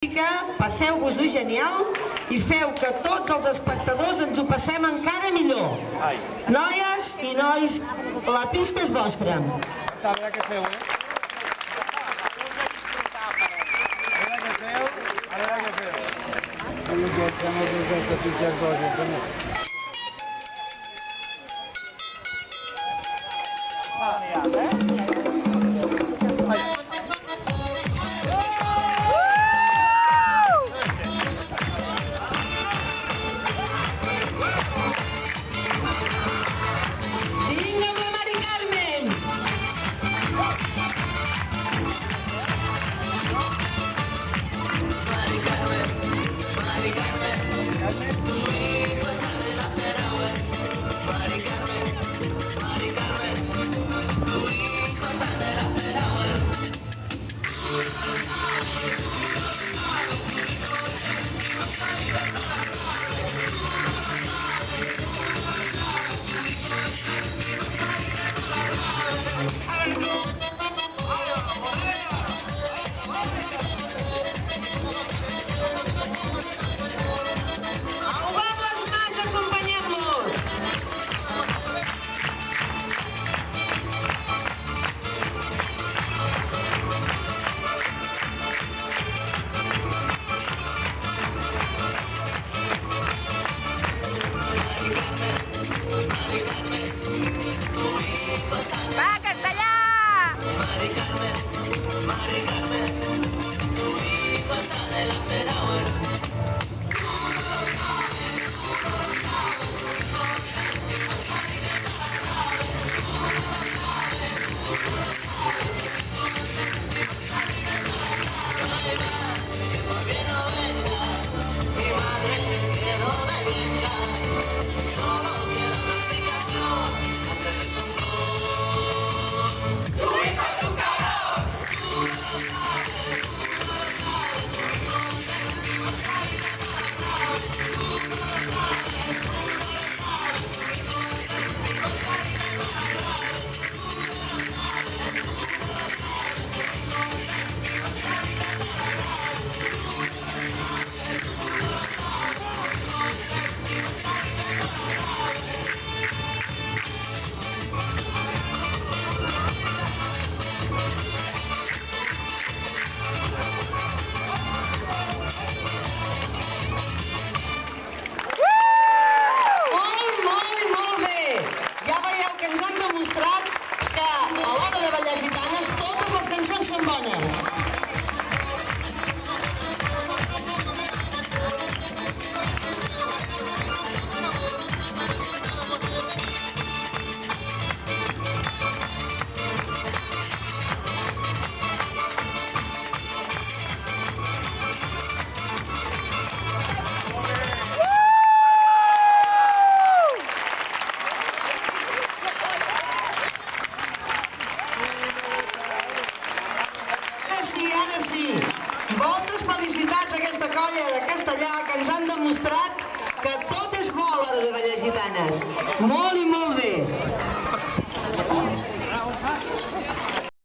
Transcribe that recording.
Passeu-vos-ho genial i feu que tots els espectadors ens ho passem encara millor. Noies i nois, la pista és vostra. A veure què feu, A veure què feu. Moltes felicitats a aquesta colla de Castellà que ens han demostrat que tot és bo a l'hora de ballar gitanes. Molt i molt